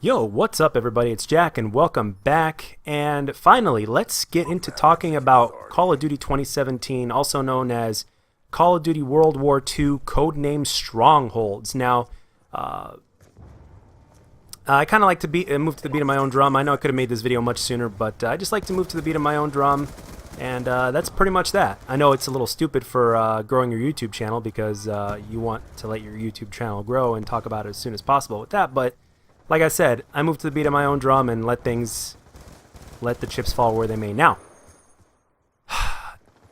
Yo, what's up everybody? It's Jack and welcome back. And finally, let's get into talking about Call of Duty 2017, also known as Call of Duty World War II, codename Strongholds. Now, I kind of like to move to the beat of my own drum. I know I could have made this video much sooner, but I just like to move to the beat of my own drum. And that's pretty much that. I know it's a little stupid for growing your YouTube channel because you want to let your YouTube channel grow and talk about it as soon as possible with that, but like I said, I move to the beat of my own drum and let the chips fall where they may. Now,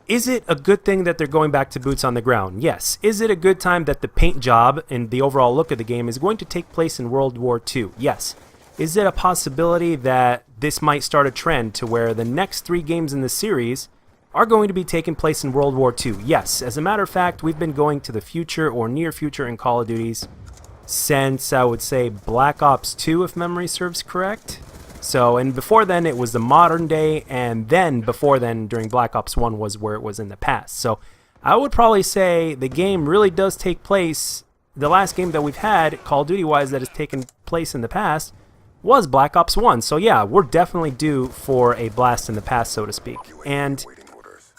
is it a good thing that they're going back to boots on the ground? Yes. Is it a good time that the paint job and the overall look of the game is going to take place in World War II? Yes. Is it a possibility that this might start a trend to where the next 3 games in the series are going to be taking place in World War II? Yes. As a matter of fact, we've been going to the future or near future in Call of Duties since, I would say, Black Ops 2, if memory serves correct. So, and before then it was the modern day, and then before then during Black Ops 1 was where it was in the past. So I would probably say the game really does take place, the last game that we've had Call of Duty wise that has taken place in the past was Black Ops 1. So yeah, we're definitely due for a blast in the past, so to speak. And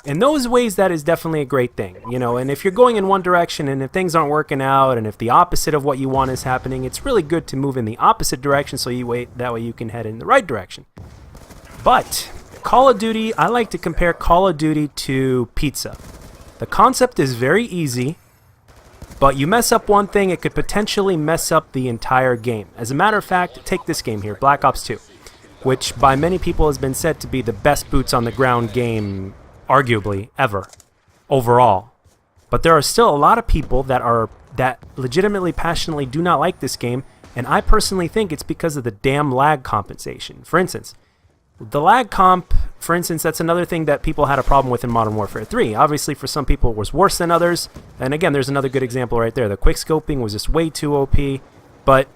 in those ways, that is definitely a great thing, you know. And if you're going in one direction and if things aren't working out and if the opposite of what you want is happening, it's really good to move in the opposite direction so that way you can head in the right direction. But Call of Duty, I like to compare Call of Duty to pizza. The concept is very easy, but you mess up one thing, it could potentially mess up the entire game. As a matter of fact, take this game here, Black Ops 2, which by many people has been said to be the best boots on the ground game arguably ever overall. But there are still a lot of people that legitimately passionately do not like this game, and I personally think it's because of the damn lag compensation. For instance, the lag comp, for instance, that's another thing that people had a problem with in Modern Warfare 3. Obviously for some people it was worse than others, and again there's another good example right there. The quick scoping was just way too OP, but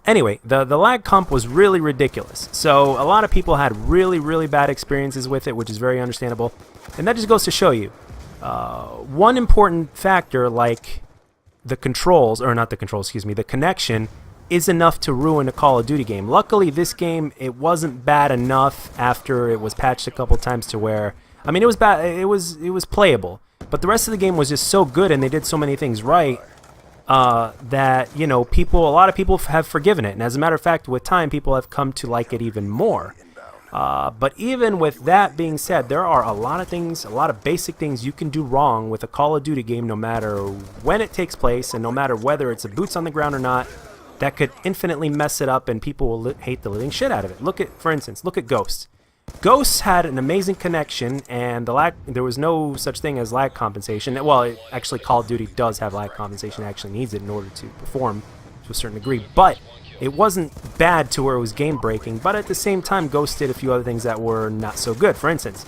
anyway, the lag comp was really ridiculous. So a lot of people had really bad experiences with it, which is very understandable. And that just goes to show you, one important factor like the controls, or not the controls, excuse me, the connection is enough to ruin a Call of Duty game. Luckily this game, it wasn't bad enough after it was patched a couple times to where, I mean, it was bad, it was playable. But the rest of the game was just so good and they did so many things right that, you know, a lot of people have forgiven it. And as a matter of fact, with time, people have come to like it even more. But even with that being said, there are a lot of things, a lot of basic things you can do wrong with a Call of Duty game, no matter when it takes place and no matter whether it's a boots on the ground or not, that could infinitely mess it up and people will hate the living shit out of it. For instance, look at Ghosts. Ghosts had an amazing connection, and there was no such thing as lag compensation. Well, actually, Call of Duty does have lag compensation. It actually needs it in order to perform to a certain degree. But it wasn't bad to where it was game-breaking. But at the same time, Ghosts did a few other things that were not so good. For instance,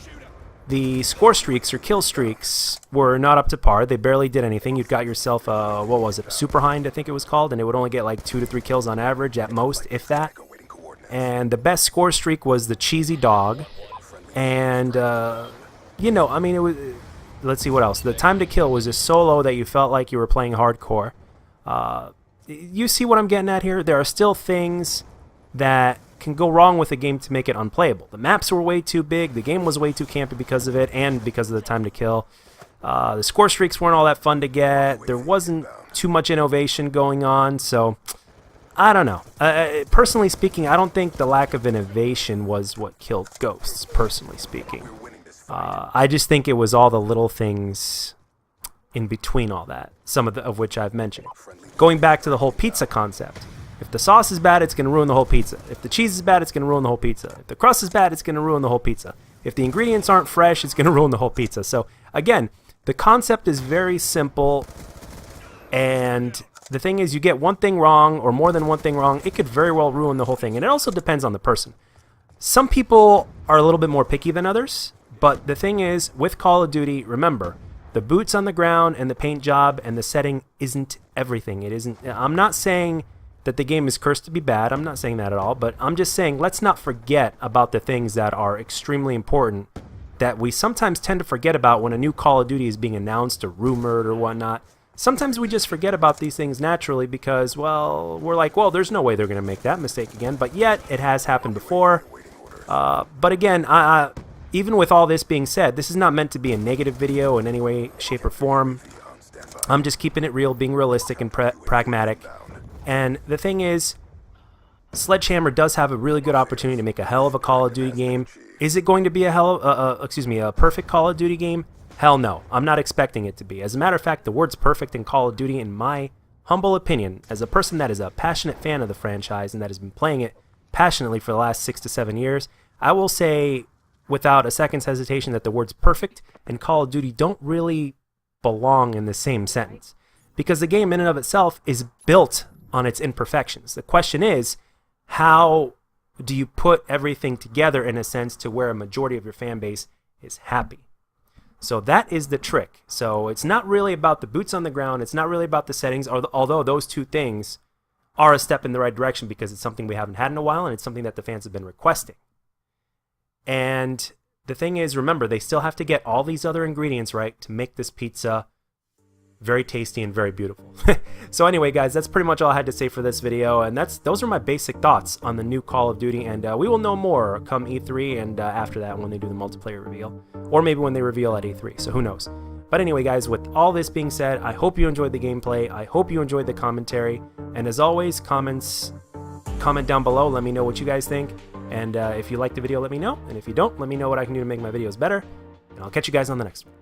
the Scorestreaks or kill streaks were not up to par. They barely did anything. You'd got yourself a, what was it, a Super Hind, I think it was called, and it would only get like 2 to 3 kills on average at most, if that. And the best score streak was the Cheesy Dog. And, you know, I mean, it was, let's see what else. The time to kill was just so low that you felt like you were playing hardcore. You see what I'm getting at here? There are still things that can go wrong with a game to make it unplayable. The maps were way too big, the game was way too campy because of it, and because of the time to kill. The score streaks weren't all that fun to get. There wasn't too much innovation going on, so I don't know. Personally speaking, I don't think the lack of innovation was what killed Ghosts, personally speaking. I just think it was all the little things in between all that, some of which I've mentioned. Going back to the whole pizza concept. If the sauce is bad, it's going to ruin the whole pizza. If the cheese is bad, it's going to ruin the whole pizza. If the crust is bad, it's going to ruin the whole pizza. If the ingredients aren't fresh, it's going to ruin the whole pizza. So, again, the concept is very simple, and the thing is, you get one thing wrong, or more than one thing wrong, it could very well ruin the whole thing. And it also depends on the person. Some people are a little bit more picky than others, but the thing is, with Call of Duty, remember, the boots on the ground and the paint job and the setting isn't everything. It isn't. I'm not saying that the game is cursed to be bad. I'm not saying that at all, but I'm just saying let's not forget about the things that are extremely important that we sometimes tend to forget about when a new Call of Duty is being announced or rumored or whatnot. sometimes we just forget about these things naturally because, well, we're like, well, there's no way they're going to make that mistake again. But yet, it has happened before. But again, even with all this being said, this is not meant to be a negative video in any way, shape, or form. I'm just keeping it real, being realistic and pragmatic. And the thing is, Sledgehammer does have a really good opportunity to make a hell of a Call of Duty game. Is it going to be a perfect Call of Duty game? Hell no. I'm not expecting it to be. As a matter of fact, the word's perfect in Call of Duty, in my humble opinion, as a person that is a passionate fan of the franchise and that has been playing it passionately for the last 6 to 7 years, I will say without a second's hesitation that the words perfect and Call of Duty don't really belong in the same sentence, because the game in and of itself is built on its imperfections. The question is, how do you put everything together in a sense to where a majority of your fan base is happy? So that is the trick. So it's not really about the boots on the ground, it's not really about the settings, although those two things are a step in the right direction because it's something we haven't had in a while and it's something that the fans have been requesting. And the thing is, remember, they still have to get all these other ingredients right to make this pizza very tasty and very beautiful. So anyway, guys, that's pretty much all I had to say for this video, and those are my basic thoughts on the new Call of Duty, and we will know more come E3 and after that when they do the multiplayer reveal, or maybe when they reveal at E3, so who knows. But anyway, guys, with all this being said, I hope you enjoyed the gameplay, I hope you enjoyed the commentary, and as always, comment down below, let me know what you guys think, and if you like the video, let me know, and if you don't, let me know what I can do to make my videos better, and I'll catch you guys on the next one.